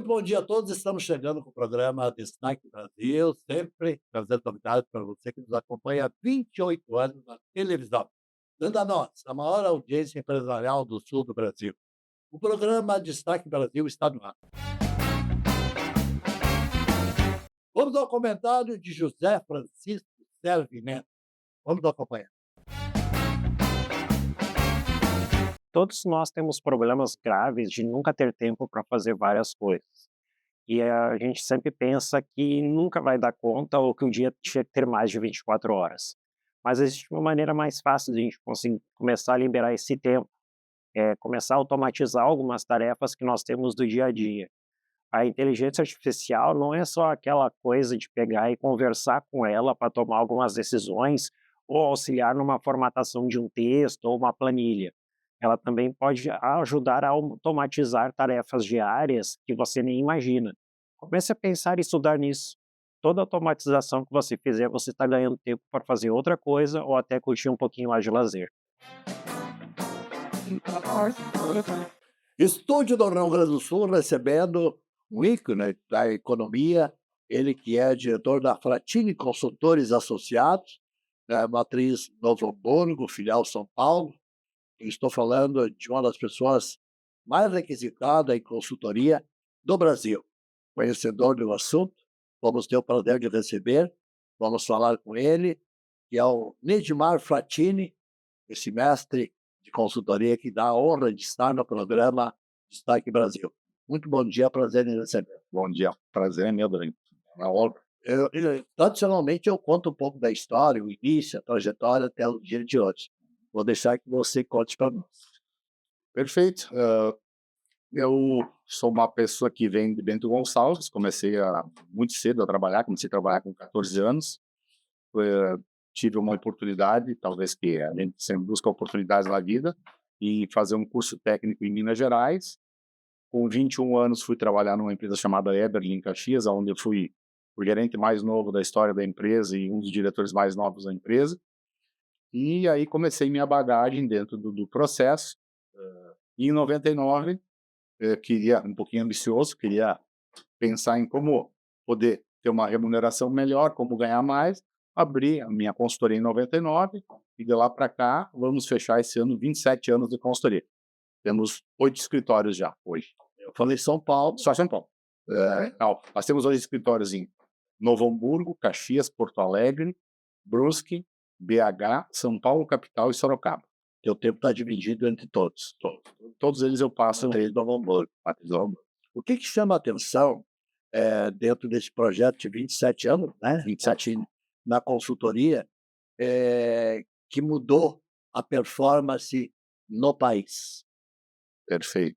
Muito bom dia a todos. Estamos chegando com o programa Destaque Brasil, sempre trazendo novidades para você que nos acompanha há 28 anos na televisão, dando a nós a maior audiência empresarial do sul do Brasil. O programa Destaque Brasil está no ar. Vamos ao comentário de José Francisco Servineto. Vamos acompanhar. Todos nós temos problemas graves de nunca ter tempo para fazer várias coisas. E a gente sempre pensa que nunca vai dar conta ou que o dia tinha que ter mais de 24 horas. Mas existe uma maneira mais fácil de a gente conseguir começar a liberar esse tempo, começar a automatizar algumas tarefas que nós temos do dia a dia. A inteligência artificial não é só aquela coisa de pegar e conversar com ela para tomar algumas decisões ou auxiliar numa formatação de um texto ou uma planilha. Ela também pode ajudar a automatizar tarefas diárias que você nem imagina. Comece a pensar e estudar nisso. Toda automatização que você fizer, você está ganhando tempo para fazer outra coisa ou até curtir um pouquinho mais de lazer. Estúdio do Rio Grande do Sul recebendo um ícone da economia, ele que é diretor da Fratini Consultores Associados, matriz Novo Hamburgo, filial São Paulo. Eu estou falando de uma das pessoas mais requisitadas em consultoria do Brasil. Conhecedor do assunto, vamos ter o prazer de receber, vamos falar com ele, que é o Nedimar Fratini, esse mestre de consultoria que dá a honra de estar no programa Destaque Brasil. Muito bom dia, prazer em receber. Bom dia, prazer é meu, Dani. É uma honra. Tradicionalmente eu conto um pouco da história, o início, a trajetória até o dia de hoje. Vou deixar que você conte para nós. Perfeito. Eu sou uma pessoa que vem de Bento Gonçalves, comecei muito cedo a trabalhar, comecei a trabalhar com 14 anos. Tive uma oportunidade, talvez que a gente sempre busca oportunidades na vida, e fazer um curso técnico em Minas Gerais. Com 21 anos fui trabalhar numa empresa chamada Eberle, em Caxias, onde eu fui o gerente mais novo da história da empresa e um dos diretores mais novos da empresa. E aí comecei minha bagagem dentro do processo. E em 99, eu queria, um pouquinho ambicioso, queria pensar em como poder ter uma remuneração melhor, como ganhar mais. Abri a minha consultoria em 99 e de lá para cá vamos fechar esse ano 27 anos de consultoria. Temos 8 escritórios já hoje. Eu falei São Paulo. Só São Paulo. Não, nós temos 2 escritórios em Novo Hamburgo, Caxias, Porto Alegre, Brusque, BH, São Paulo, capital e Sorocaba. Teu tempo está dividido entre todos. Todos eles eu passo. Três Novo Hamburgo. O que chama a atenção dentro desse projeto de 27 anos, né? 27 na consultoria, que mudou a performance no país? Perfeito.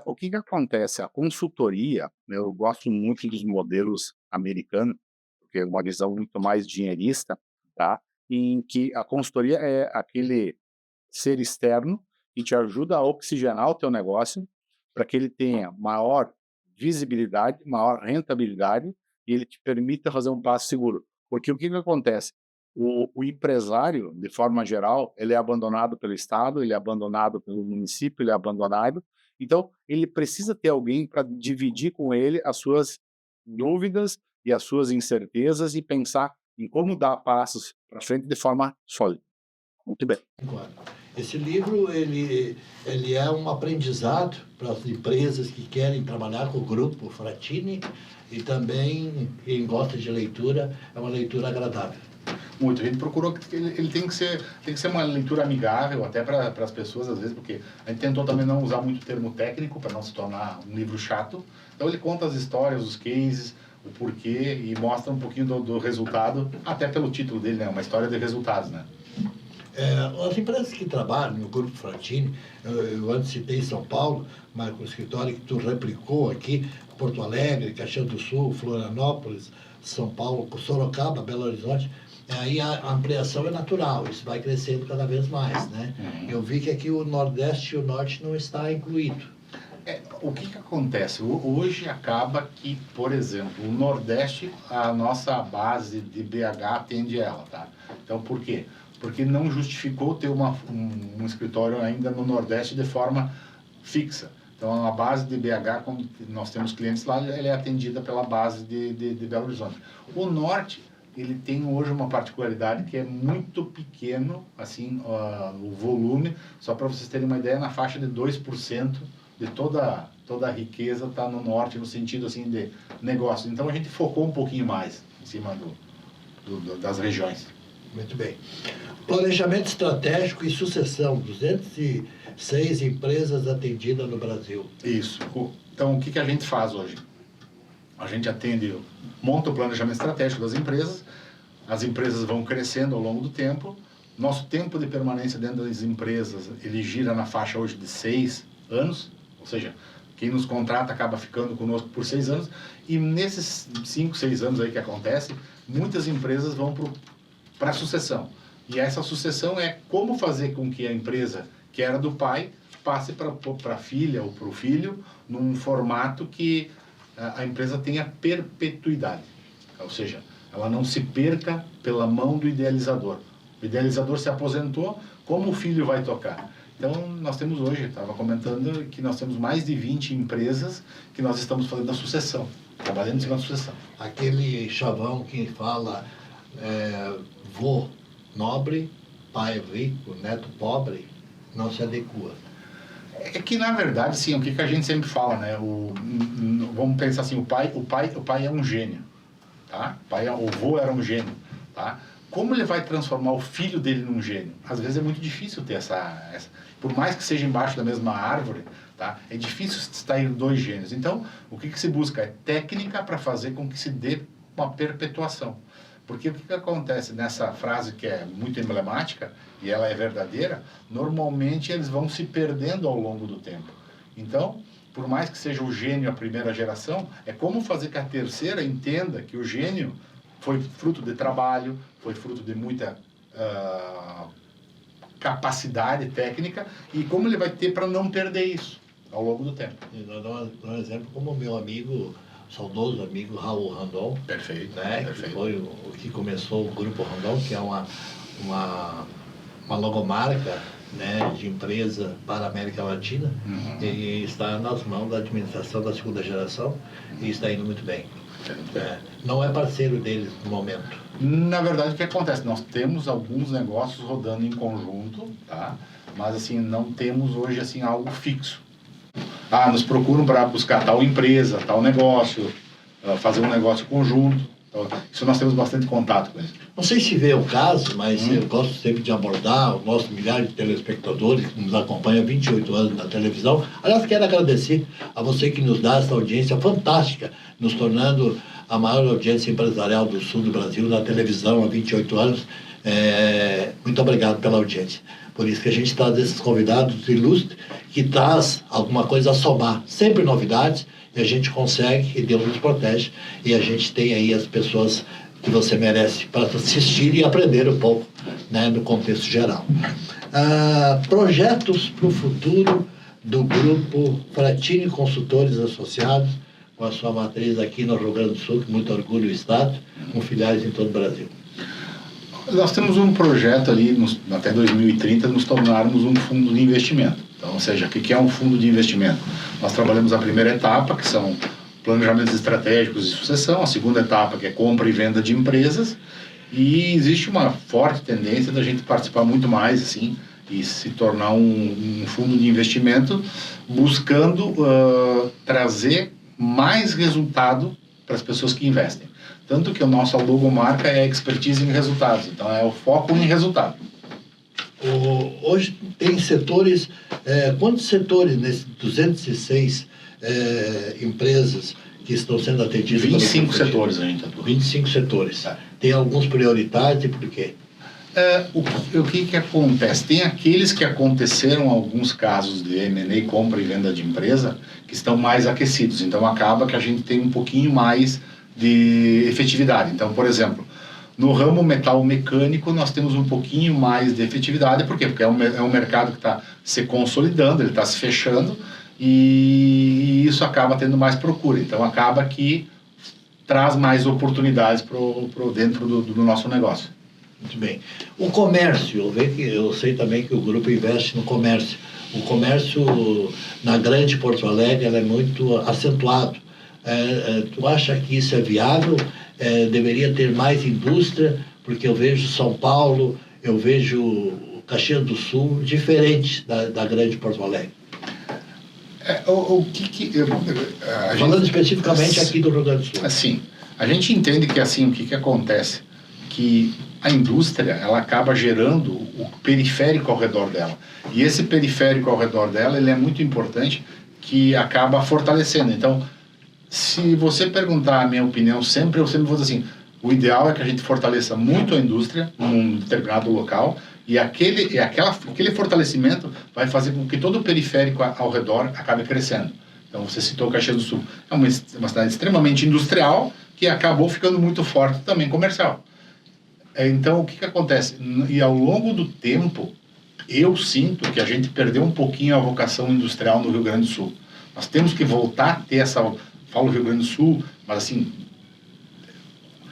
O que acontece? A consultoria, né, eu gosto muito dos modelos americanos, porque é uma visão muito mais dinheirista, tá? Em que a consultoria é aquele ser externo que te ajuda a oxigenar o teu negócio para que ele tenha maior visibilidade, maior rentabilidade e ele te permita fazer um passo seguro. Porque o que acontece? O empresário, de forma geral, ele é abandonado pelo Estado, ele é abandonado pelo município, ele é abandonado. Então, ele precisa ter alguém para dividir com ele as suas dúvidas e as suas incertezas e pensar em como dar passos para frente de forma sólida. Muito bem. Esse livro ele é um aprendizado para as empresas que querem trabalhar com o grupo Fratini e também quem gosta de leitura, é uma leitura agradável. Muito. A gente procurou que ele tem que ser uma leitura amigável até para as pessoas, às vezes, porque a gente tentou também não usar muito termo técnico para não se tornar um livro chato. Então ele conta as histórias, os cases, o porquê e mostra um pouquinho do resultado, até pelo título dele, né? Uma história de resultados, né? As empresas que trabalham no Grupo Fratini, eu antes citei São Paulo, mas com o escritório que tu replicou aqui, Porto Alegre, Caxias do Sul, Florianópolis, São Paulo, Sorocaba, Belo Horizonte, aí a ampliação é natural, isso vai crescendo cada vez mais, né? Eu vi que aqui o Nordeste e o Norte não está incluído. O que acontece? Hoje acaba que, por exemplo, o Nordeste, a nossa base de BH atende ela, tá? Então, por quê? Porque não justificou ter um escritório ainda no Nordeste de forma fixa. Então, a base de BH, como nós temos clientes lá, ela é atendida pela base de Belo Horizonte. O Norte, ele tem hoje uma particularidade que é muito pequeno, assim, o volume, só para vocês terem uma ideia, na faixa de 2% de toda a riqueza está no Norte, no sentido, assim, de negócio. Então, a gente focou um pouquinho mais em cima das regiões. Muito bem. Planejamento estratégico e sucessão, 206 empresas atendidas no Brasil. Isso. Então, o que a gente faz hoje? A gente monta o planejamento estratégico das empresas, as empresas vão crescendo ao longo do tempo, nosso tempo de permanência dentro das empresas, ele gira na faixa hoje de 6 anos, ou seja, quem nos contrata acaba ficando conosco por 6 anos, e nesses 5, 6 anos aí que acontece, muitas empresas vão para a sucessão. E essa sucessão é como fazer com que a empresa que era do pai passe para a filha ou para o filho num formato que a empresa tenha perpetuidade. Ou seja, ela não se perca pela mão do idealizador. O idealizador se aposentou, como o filho vai tocar? Então, nós temos hoje, estava comentando, que nós temos mais de 20 empresas que nós estamos fazendo a sucessão, trabalhando em cima da sucessão. Aquele chavão que fala vô nobre, pai rico, neto pobre, não se adequa. É que, na verdade, sim, o que a gente sempre fala, né? Vamos pensar assim, o pai é um gênio, tá? O vô era um gênio, tá? Como ele vai transformar o filho dele num gênio? Às vezes é muito difícil ter por mais que seja embaixo da mesma árvore, tá? É difícil extrair 2 gênios. Então, o que se busca é técnica para fazer com que se dê uma perpetuação. Porque o que acontece nessa frase que é muito emblemática, e ela é verdadeira, normalmente eles vão se perdendo ao longo do tempo. Então, por mais que seja o gênio a primeira geração, é como fazer que a terceira entenda que o gênio foi fruto de trabalho, foi fruto de muita capacidade técnica, e como ele vai ter para não perder isso ao longo do tempo. Eu dou um exemplo como o meu amigo, saudoso amigo Raul Randon. Perfeito. Né, perfeito. Que foi o que começou o Grupo Randon, que é uma logomarca, né, de empresa para a América Latina, e está nas mãos da administração da segunda geração e está indo muito bem. Não é parceiro deles no momento. Na verdade, o que acontece? Nós temos alguns negócios rodando em conjunto, tá? Mas assim, não temos hoje assim, algo fixo. Nos procuram para buscar tal empresa, tal negócio, fazer um negócio conjunto. Então, isso nós temos bastante contato com eles. Não sei se vê o caso, mas eu gosto sempre de abordar os nossos milhares de telespectadores que nos acompanham há 28 anos na televisão. Aliás, quero agradecer a você que nos dá essa audiência fantástica, nos tornando a maior audiência empresarial do sul do Brasil na televisão há 28 anos. Muito obrigado pela audiência. Por isso que a gente traz esses convidados ilustres que traz alguma coisa a somar. Sempre novidades, e a gente consegue, e Deus nos protege, e a gente tem aí as pessoas que você merece para assistir e aprender um pouco, né, no contexto geral. Projetos para o futuro do grupo Fratini Consultores Associados, com a sua matriz aqui no Rio Grande do Sul, com muito orgulho o Estado, com filiais em todo o Brasil. Nós temos um projeto ali, até 2030, nos tornarmos um fundo de investimento. Então, ou seja, o que é um fundo de investimento? Nós trabalhamos a primeira etapa, que são planejamentos estratégicos de sucessão, a segunda etapa, que é compra e venda de empresas, e existe uma forte tendência da gente participar muito mais, assim, e se tornar um fundo de investimento, buscando trazer mais resultado para as pessoas que investem. Tanto que a nossa logomarca é expertise em resultados, então é o foco em resultado. Hoje tem setores, quantos setores nesses 206 empresas que estão sendo atendidas? 25 setores a gente atua. 25 setores. Tem alguns prioritários e por quê? O que acontece? Tem aqueles que aconteceram alguns casos de M&A, compra e venda de empresa, que estão mais aquecidos, então acaba que a gente tem um pouquinho mais de efetividade. Então, por exemplo, no ramo metal mecânico nós temos um pouquinho mais de efetividade. Por quê? Porque é um mercado que está se consolidando, ele está se fechando, e isso acaba tendo mais procura. Então acaba que traz mais oportunidades dentro do nosso negócio. Muito bem. O comércio, eu sei também que o grupo investe no comércio. O comércio na Grande Porto Alegre ela é muito acentuado. Tu acha que isso é viável? Deveria ter mais indústria? Porque eu vejo São Paulo, eu vejo Caxias do Sul diferente da Grande Porto Alegre. Falando especificamente aqui do Rio Grande do Sul. Assim, a gente entende que assim, o que acontece? Que a indústria, ela acaba gerando o periférico ao redor dela. E esse periférico ao redor dela, ele é muito importante, que acaba fortalecendo. Então, se você perguntar a minha opinião, eu sempre vou dizer assim, o ideal é que a gente fortaleça muito a indústria num determinado local, e aquele fortalecimento vai fazer com que todo o periférico ao redor acabe crescendo. Então, você citou Caxias do Sul. É uma cidade extremamente industrial, que acabou ficando muito forte também comercial. Então, o que acontece? E ao longo do tempo, eu sinto que a gente perdeu um pouquinho a vocação industrial no Rio Grande do Sul. Nós temos que voltar a ter essa... Falo Rio Grande do Sul, mas assim...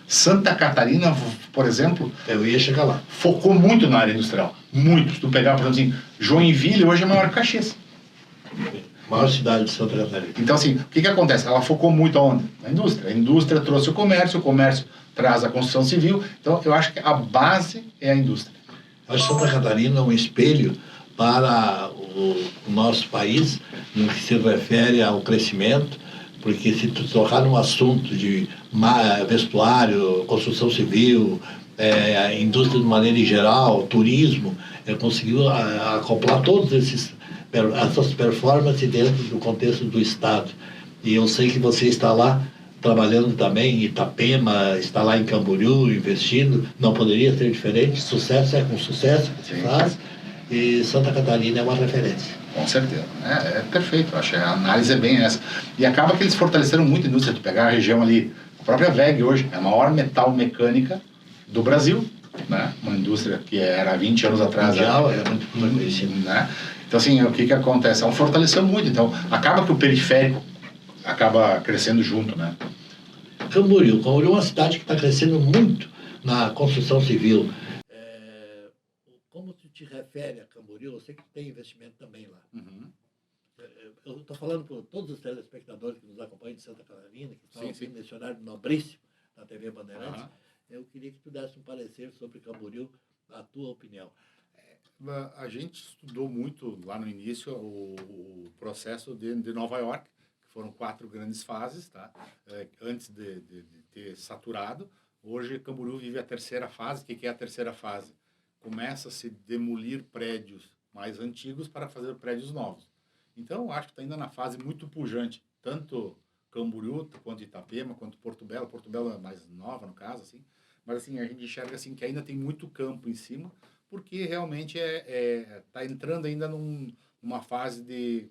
Santa Catarina, por exemplo... Eu ia chegar lá. Focou muito na área industrial. Muito. Se tu pegar, por exemplo, assim, Joinville hoje é maior que Caxias. Maior cidade de Santa Catarina. Então, assim, o que acontece? Ela focou muito aonde? Na indústria. A indústria trouxe o comércio traz a construção civil. Então, eu acho que a base é a indústria. Acho que Santa Catarina é um espelho para o nosso país, no que se refere ao crescimento, porque se tu tocar num assunto de vestuário, construção civil, indústria de maneira em geral, turismo, conseguiu acoplar todos essas performances dentro do contexto do Estado. E eu sei que você está lá trabalhando também em Itapema, está lá em Camboriú, investindo, não poderia ser diferente, sucesso é com sucesso que se faz, e Santa Catarina é uma referência. Com certeza. É perfeito, eu acho que a análise é bem essa. E acaba que eles fortaleceram muito a indústria, de pegar a região ali, a própria WEG hoje é a maior metal mecânica do Brasil, né? Uma indústria que era 20 anos atrás. Mundial, é muito conhecido. Né? Então, assim, o que acontece? Ela fortaleceu muito, então acaba que o periférico acaba crescendo junto, né? Camboriú é uma cidade que está crescendo muito na construção civil. Como tu te refere a Camboriú, eu sei que tem investimento também lá. Uhum. Eu estou falando por todos os telespectadores que nos acompanham de Santa Catarina, que estão sim. nesse horário nobríssimo na TV Bandeirantes. Uhum. Eu queria que tu desse um parecer sobre Camboriú, a tua opinião. A gente estudou muito lá no início o processo de Nova York, que foram 4 grandes fases, tá? Antes de ter saturado. Hoje, Camboriú vive a terceira fase. O que é a terceira fase? Começa a se demolir prédios mais antigos para fazer prédios novos. Então, acho que está ainda na fase muito pujante, tanto Camboriú, quanto Itapema, quanto Porto Belo. Porto Belo é mais nova, no caso, assim. Mas, assim, a gente enxerga assim, que ainda tem muito campo em cima, porque realmente está entrando ainda numa fase de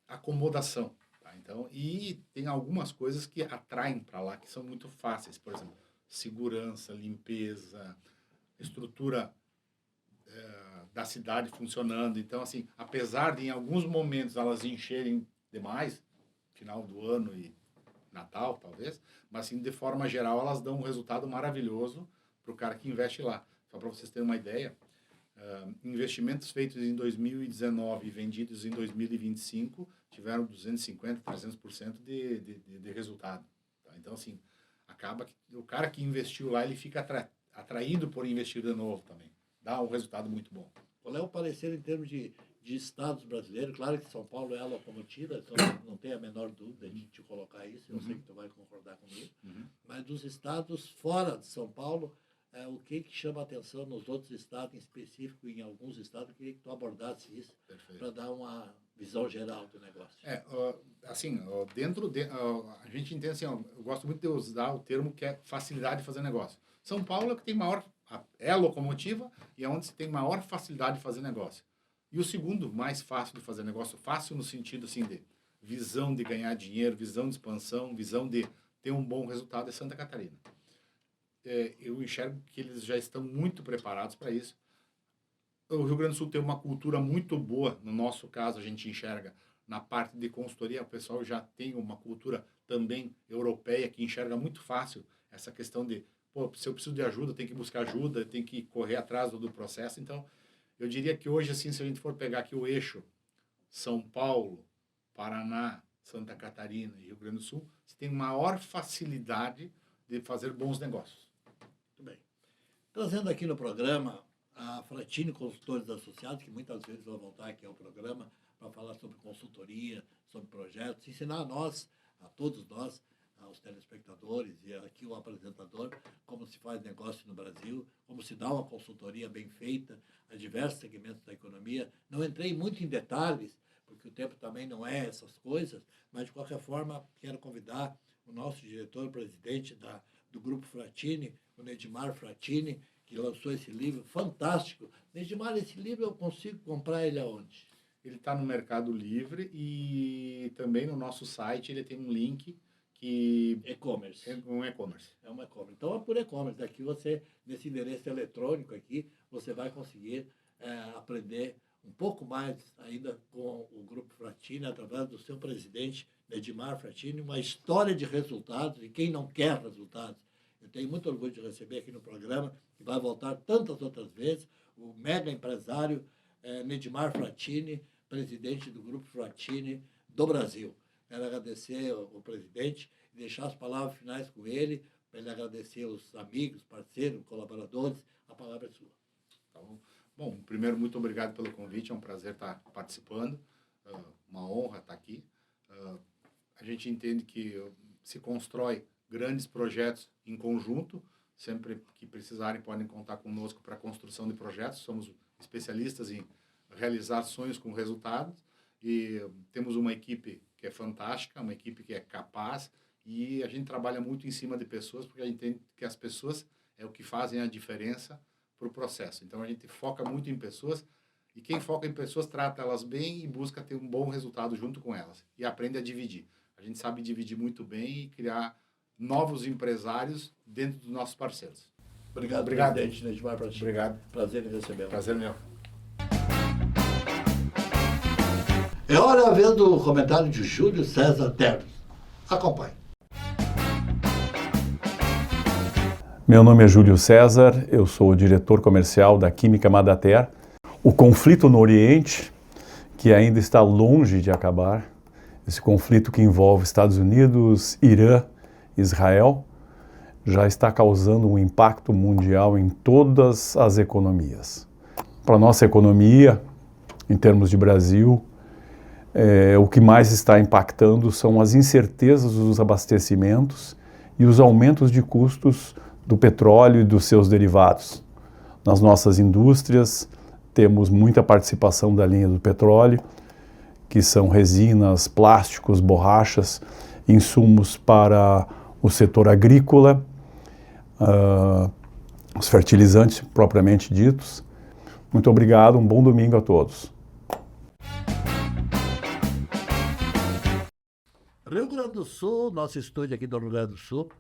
acomodação. Tá? Então, e tem algumas coisas que atraem para lá, que são muito fáceis. Por exemplo, segurança, limpeza, estrutura da cidade funcionando. Então, assim, apesar de em alguns momentos elas encherem demais, final do ano e Natal, talvez, mas assim, de forma geral, elas dão um resultado maravilhoso para o cara que investe lá. Só para vocês terem uma ideia, investimentos feitos em 2019 e vendidos em 2025 tiveram 250%, 300% de resultado. Tá? Então, assim, acaba que o cara que investiu lá, ele fica atraído por investir de novo também. Dá um resultado muito bom. Qual é o parecer em termos de estados brasileiros? Claro que São Paulo é a locomotiva, então não tem a menor dúvida de te colocar isso, eu sei que tu vai concordar comigo, mas dos estados fora de São Paulo, o que chama a atenção nos outros estados, em específico, em alguns estados, eu queria que tu abordasse isso, para dar uma visão geral do negócio. Assim, a gente entende assim, eu gosto muito de usar o termo que é facilidade de fazer negócio. São Paulo é que tem é a locomotiva e é onde se tem maior facilidade de fazer negócio. E o segundo mais fácil de fazer negócio, fácil no sentido assim de visão de ganhar dinheiro, visão de expansão, visão de ter um bom resultado, é Santa Catarina. Eu enxergo que eles já estão muito preparados para isso. O Rio Grande do Sul tem uma cultura muito boa, no nosso caso a gente enxerga na parte de consultoria, o pessoal já tem uma cultura também europeia que enxerga muito fácil essa questão de, pô, se eu preciso de ajuda, tem que buscar ajuda, tem que correr atrás do processo. Então, eu diria que hoje, assim, se a gente for pegar aqui o eixo São Paulo, Paraná, Santa Catarina e Rio Grande do Sul, você tem maior facilidade de fazer bons negócios. Muito bem. Trazendo aqui no programa a Fratini Consultores Associados, que muitas vezes vai voltar aqui ao programa para falar sobre consultoria, sobre projetos, ensinar a nós, a todos nós, aos telespectadores e aqui o apresentador, como se faz negócio no Brasil, como se dá uma consultoria bem feita a diversos segmentos da economia. Não entrei muito em detalhes, porque o tempo também não é essas coisas, mas, de qualquer forma, quero convidar o nosso diretor-presidente do Grupo Fratini, o Nedimar Fratini, que lançou esse livro fantástico. Nedimar, esse livro eu consigo comprar ele aonde? Ele está no Mercado Livre e também no nosso site ele tem um link que... E-commerce. É um e-commerce. É um e-commerce. Então é por e-commerce. Aqui você, nesse endereço eletrônico aqui, você vai conseguir aprender um pouco mais ainda com o Grupo Fratini, através do seu presidente, Nedimar Fratini, uma história de resultados, e quem não quer resultados. Eu tenho muito orgulho de receber aqui no programa, que vai voltar tantas outras vezes, o mega empresário Nedimar Fratini, presidente do Grupo Fratini do Brasil. Quero agradecer o presidente e deixar as palavras finais com ele, para ele agradecer os amigos, parceiros, colaboradores. A palavra é sua. Então, bom, primeiro, muito obrigado pelo convite, é um prazer estar participando, uma honra estar aqui. A gente entende que se constrói grandes projetos em conjunto, sempre que precisarem podem contar conosco para a construção de projetos, somos especialistas em realizar sonhos com resultados e temos uma equipe que é fantástica, uma equipe que é capaz e a gente trabalha muito em cima de pessoas porque a gente entende que as pessoas é o que fazem a diferença para o processo. Então a gente foca muito em pessoas e quem foca em pessoas trata elas bem e busca ter um bom resultado junto com elas e aprende a dividir. A gente sabe dividir muito bem e criar novos empresários dentro dos nossos parceiros. Obrigado, presidente Nedimar Fratini. Obrigado. Prazer em recebê-lo. Prazer meu. É hora vez do comentário de Júlio César Termes. Acompanhe. Meu nome é Júlio César, eu sou o diretor comercial da Química Madater. O conflito no Oriente, que ainda está longe de acabar, esse conflito que envolve Estados Unidos, Irã, Israel, já está causando um impacto mundial em todas as economias. Para a nossa economia, em termos de Brasil, o que mais está impactando são as incertezas dos abastecimentos e os aumentos de custos do petróleo e dos seus derivados. Nas nossas indústrias, temos muita participação da linha do petróleo, que são resinas, plásticos, borrachas, insumos para o setor agrícola, os fertilizantes propriamente ditos. Muito obrigado, um bom domingo a todos. Rio Grande do Sul, nosso estúdio aqui do Rio Grande do Sul,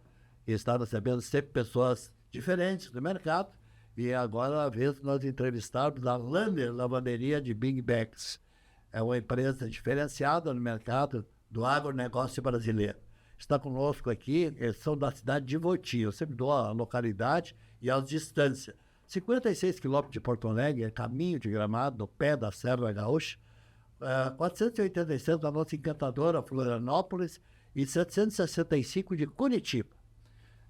está recebendo sempre pessoas diferentes do mercado. E agora é a vez de nós entrevistarmos a Lanner Lavanderia de Big Bags. É uma empresa diferenciada no mercado do agronegócio brasileiro. Está conosco aqui, eles são da cidade de Voti. Eu sempre dou a localidade e as distâncias. 56 quilômetros de Porto Alegre, caminho de Gramado, no pé da Serra Gaúcha. 486 da nossa encantadora Florianópolis e 765 de Curitiba.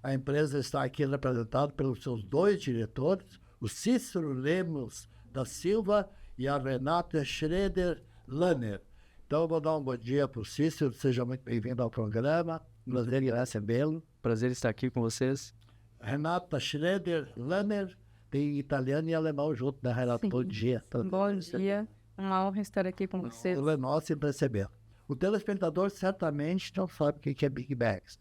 A empresa está aqui representada pelos seus dois diretores, o Cícero Lemos da Silva e a Renata Schroeder Lanner. Então, eu vou dar um bom dia para o Cícero, seja muito bem-vindo ao programa, prazer em recebê-lo. Prazer estar aqui com vocês. Renata Schroeder Lanner, tem italiano e alemão junto, né, Renata? Sim. Bom dia. Bom dia, uma honra estar aqui com vocês. É nosso receber. O telespectador certamente não sabe o que é Big Bags.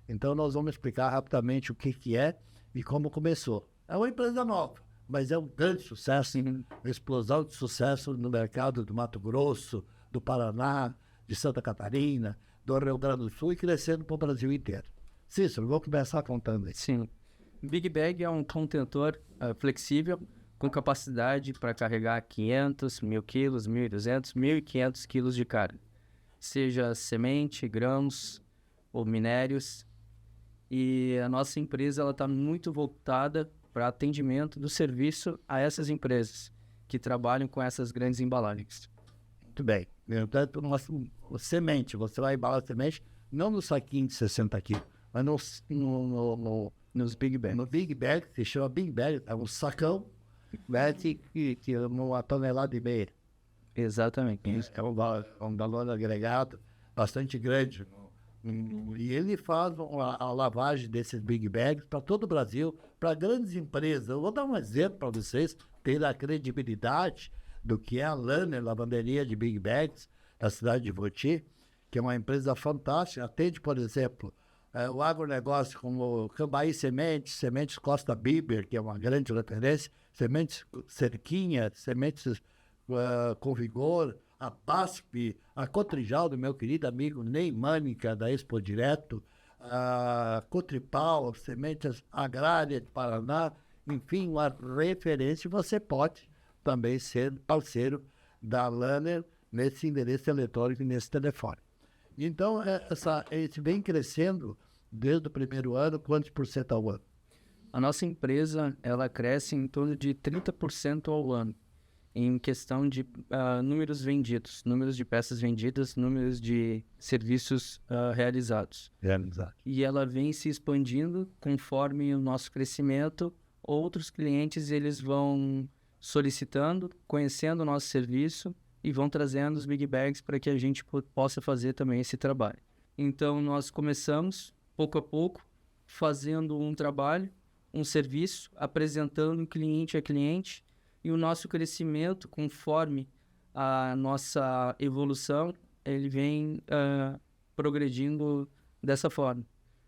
Então, nós vamos explicar rapidamente o que é e como começou. É uma empresa nova, mas é um grande sucesso, uma explosão de sucesso no mercado do Mato Grosso, do Paraná, de Santa Catarina, do Rio Grande do Sul e crescendo para o Brasil inteiro. Cícero, vou começar contando aí. Sim. Big Bag é um contentor flexível com capacidade para carregar 500, 1.000 quilos, 1.200, 1.500 quilos de carga. Seja semente, grãos ou minérios. E a nossa empresa ela está muito voltada para atendimento do serviço a essas empresas que trabalham com essas grandes embalagens. Muito bem. Portanto, semente, você vai embalar semente não no saquinho de 60 quilos, mas Nos Big Bag. no Big Bag, que se chama Big Bag, é um sacão, né, que é uma tonelada e meia. Exatamente. É um valor agregado bastante grande. E ele faz a lavagem desses Big Bags para todo o Brasil, para grandes empresas. Eu vou dar um exemplo para vocês terem a credibilidade do que é a Lanner, lavanderia de Big Bags, da cidade de Voti, que é uma empresa fantástica. Atende, por exemplo, o agronegócio como Cambaí Sementes, Sementes Costa Biber, que é uma grande referência, Sementes Cerquinha, Sementes com Vigor, a PASP, a Cotrijal, do meu querido amigo Ney Mânica, da Expo Direto, a Cotripal, Sementes Agrária de Paraná, enfim, uma referência. Você pode também ser parceiro da Lanner nesse endereço eletrônico e nesse telefone. Então, esse vem crescendo desde o primeiro ano, quantos por cento ao ano? A nossa empresa ela cresce em torno de 30% ao ano, em questão de números vendidos, números de peças vendidas, números de serviços realizados. Realizado. E ela vem se expandindo conforme o nosso crescimento. Outros clientes eles vão solicitando, conhecendo o nosso serviço e vão trazendo os Big Bags para que a gente possa fazer também esse trabalho. Então, nós começamos, pouco a pouco, fazendo um trabalho, um serviço, apresentando cliente a cliente, e o nosso crescimento, conforme a nossa evolução, ele vem progredindo dessa forma.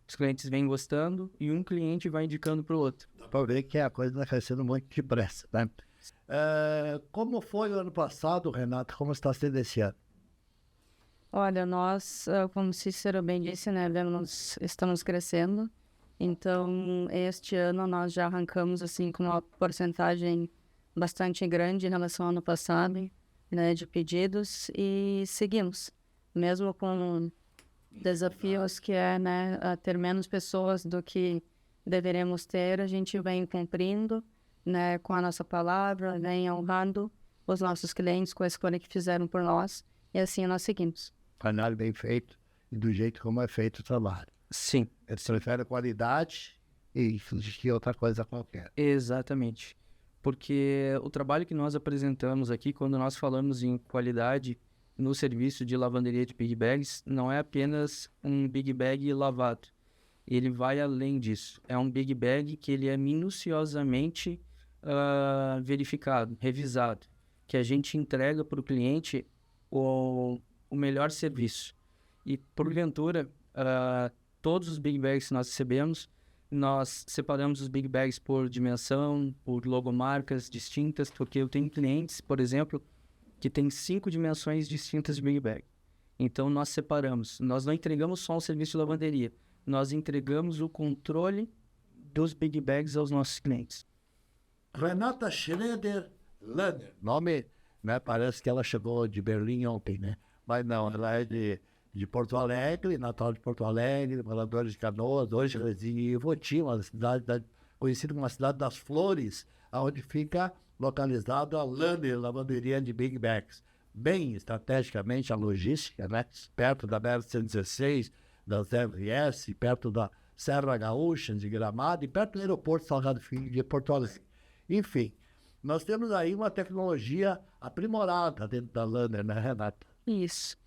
Os clientes vêm gostando e um cliente vai indicando para o outro. Dá para ver que a coisa está crescendo muito depressa, né? Como foi o ano passado, Renato? Como está sendo esse ano? Olha, nós, como o Cícero bem disse, né, estamos crescendo. Então, este ano nós já arrancamos assim com uma porcentagem bastante grande em relação ao ano passado, né, de pedidos, e seguimos. Mesmo com desafios que é, né, ter menos pessoas do que deveremos ter, a gente vem cumprindo, né, com a nossa palavra, vem honrando os nossos clientes com a escolha que fizeram por nós, e assim nós seguimos. Trabalho bem feito e do jeito como é feito o trabalho. Sim. Eles preferem qualidade e que outra coisa qualquer. Exatamente. Porque o trabalho que nós apresentamos aqui, quando nós falamos em qualidade no serviço de lavanderia de Big Bags, não é apenas um Big Bag lavado. Ele vai além disso. É um Big Bag que ele é minuciosamente verificado, revisado, que a gente entrega para o cliente o melhor serviço. E, porventura, todos os Big Bags que nós recebemos, nós separamos os Big Bags por dimensão, por logomarcas distintas, porque eu tenho clientes, por exemplo, que tem 5 dimensões distintas de Big Bag. Então, nós separamos. Nós não entregamos só um serviço de lavanderia, nós entregamos o controle dos Big Bags aos nossos clientes. Renata Schroeder Lanner. Nome, né? Parece que ela chegou de Berlim ontem, né? Mas não, ela é de Porto Alegre, natural de Porto Alegre, moradora de Canoas, hoje reside em Voti, uma cidade conhecida como a cidade das flores, onde fica localizada a Lanner, lavanderia de Big Bags. Bem estrategicamente a logística, né? Perto da BR-116, das RS, perto da Serra Gaúcha de Gramado e perto do aeroporto Salgado Filho de Porto Alegre. Enfim, nós temos aí uma tecnologia aprimorada dentro da Lanner, né, Renata? Isso.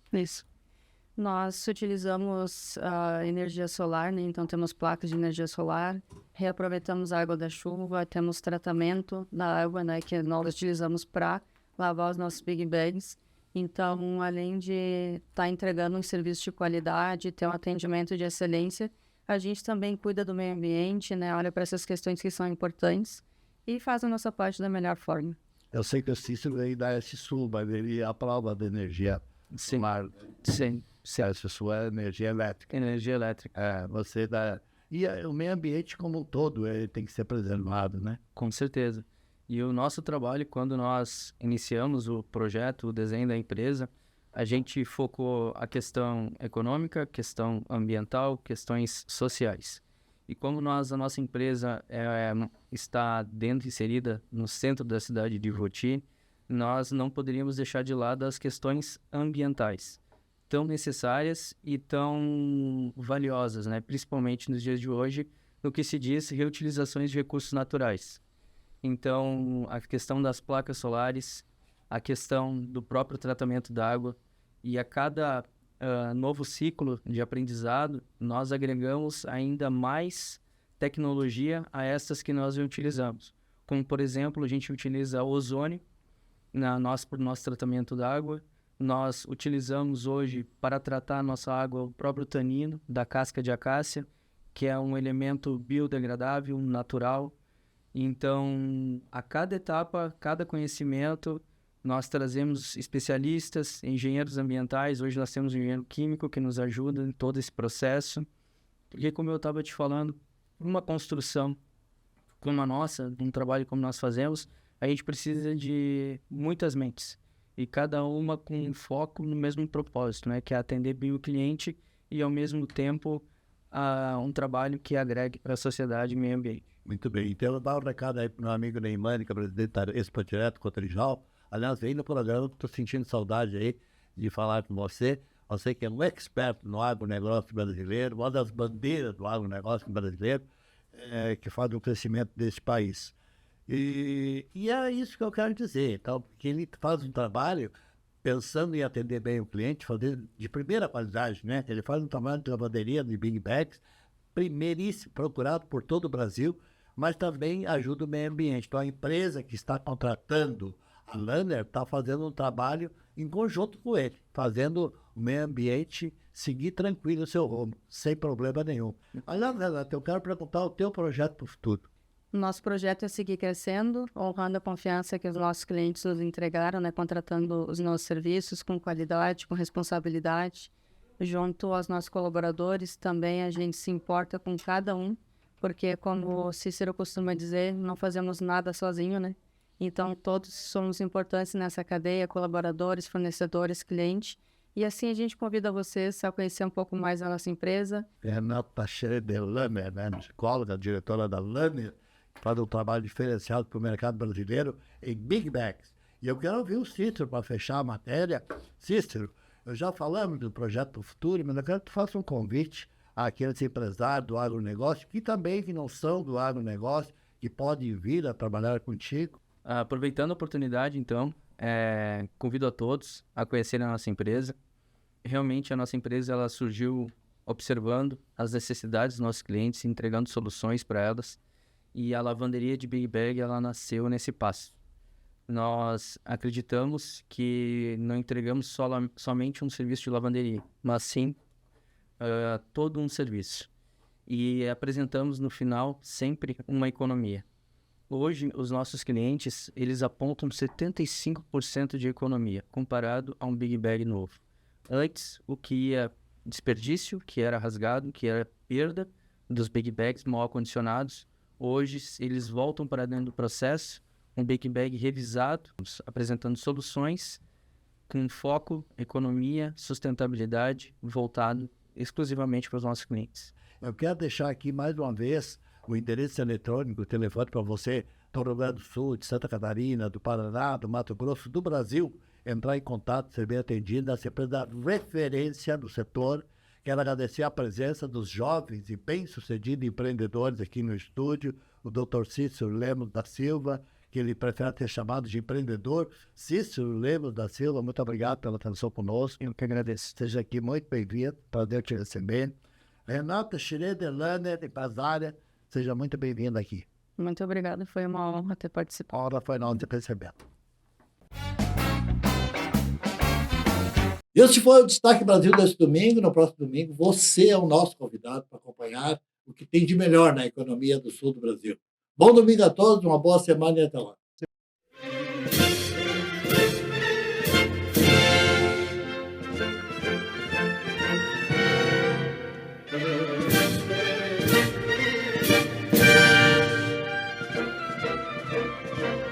Nós utilizamos a energia solar, né? Então temos placas de energia solar, reaproveitamos a água da chuva, temos tratamento da água, né, que nós utilizamos para lavar os nossos Big Bags. Então, além de estar entregando um serviço de qualidade, ter um atendimento de excelência, a gente também cuida do meio ambiente, né? Olha para essas questões que são importantes e faz a nossa parte da melhor forma. Eu sei que o Cícero veio da S-Sul, mas ele aprova da energia solar. Sim. Essa sua energia elétrica. Energia elétrica. Você dá... E o meio ambiente como um todo ele tem que ser preservado, né? Com certeza. E o nosso trabalho, quando nós iniciamos o projeto, o desenho da empresa, a gente focou a questão econômica, questão ambiental, questões sociais. E como a nossa empresa está inserida no centro da cidade de Joti, nós não poderíamos deixar de lado as questões ambientais, tão necessárias e tão valiosas, né? Principalmente nos dias de hoje, no que se diz reutilizações de recursos naturais. Então, a questão das placas solares, a questão do próprio tratamento da água, e a cada novo ciclo de aprendizado, nós agregamos ainda mais tecnologia a essas que nós utilizamos. Como, por exemplo, a gente utiliza ozônio para o nosso tratamento da água. Nós utilizamos hoje para tratar a nossa água o próprio tanino da casca de acácia, que é um elemento biodegradável, natural. Então, a cada etapa, cada conhecimento, nós trazemos especialistas, engenheiros ambientais. Hoje nós temos um engenheiro químico que nos ajuda em todo esse processo. Porque, como eu estava te falando, uma construção como a nossa, um trabalho como nós fazemos, a gente precisa de muitas mentes. E cada uma com foco no mesmo propósito, né? Que é atender bem o cliente e, ao mesmo tempo, um trabalho que agregue para a sociedade e meio ambiente. Muito bem. Então, eu dar um recado aí para o meu amigo Neymar, que é presidente da Expo Direto Cotrijal. Aliás, vem no programa, estou sentindo saudade aí de falar com você. Você que é um expert no agronegócio brasileiro, uma das bandeiras do agronegócio brasileiro, que faz o crescimento desse país. E é isso que eu quero dizer. Então, que ele faz um trabalho pensando em atender bem o cliente, fazer de primeira qualidade, né? Ele faz um trabalho de lavanderia de Big Bags, primeiríssimo, procurado por todo o Brasil, mas também ajuda o meio ambiente. Então, a empresa que está contratando a Lanner está fazendo um trabalho em conjunto com ele, fazendo o meio ambiente seguir tranquilo o seu rumo, sem problema nenhum. Aliás, Renata, eu quero perguntar o teu projeto para o futuro. Nosso projeto é seguir crescendo, honrando a confiança que os nossos clientes nos entregaram, né, contratando os nossos serviços com qualidade, com responsabilidade. Junto aos nossos colaboradores, também a gente se importa com cada um, porque, como o Cícero costuma dizer, não fazemos nada sozinho, né? Então, todos somos importantes nessa cadeia, colaboradores, fornecedores, clientes. E assim a gente convida vocês a conhecer um pouco mais a nossa empresa. Renata Schroeder-Lanner, né, psicóloga, diretora da Lanner, faz um trabalho diferenciado para o mercado brasileiro em Big Bags. E eu quero ouvir o Cícero para fechar a matéria. Cícero, eu já falamos do projeto do futuro, mas eu quero que tu faça um convite àqueles empresários do agronegócio, que também que não são do agronegócio, que podem vir a trabalhar contigo. Aproveitando a oportunidade, então, convido a todos a conhecerem a nossa empresa. Realmente, a nossa empresa ela surgiu observando as necessidades dos nossos clientes, entregando soluções para elas. E a lavanderia de Big Bag ela nasceu nesse passo. Nós acreditamos que não entregamos somente um serviço de lavanderia, mas sim todo um serviço. E apresentamos no final sempre uma economia. Hoje, os nossos clientes, eles apontam 75% de economia, comparado a um Big Bag novo. Antes, o que ia desperdício, que era rasgado, que era perda dos Big Bags mal acondicionados, hoje eles voltam para dentro do processo, um Big Bag revisado, apresentando soluções com foco, economia, sustentabilidade, voltado exclusivamente para os nossos clientes. Eu quero deixar aqui mais uma vez o endereço eletrônico, o telefone para você, do Rio Grande do Sul, de Santa Catarina, do Paraná, do Mato Grosso, do Brasil, entrar em contato, ser bem atendido, essa empresa referência do setor. Quero agradecer a presença dos jovens e bem-sucedidos empreendedores aqui no estúdio, o Dr. Cícero Lemos da Silva, que ele prefere ter chamado de empreendedor. Cícero Lemos da Silva, muito obrigado pela atenção conosco. Eu que agradeço. Seja aqui muito bem-vindo, prazer te receber. Renata Schroeder-Lanner, empresária, seja muito bem-vinda aqui. Muito obrigada, foi uma honra ter participado. A hora foi na hora de receber. Este foi o Destaque Brasil deste domingo. No próximo domingo, você é o nosso convidado para acompanhar o que tem de melhor na economia do sul do Brasil. Bom domingo a todos, uma boa semana e até lá.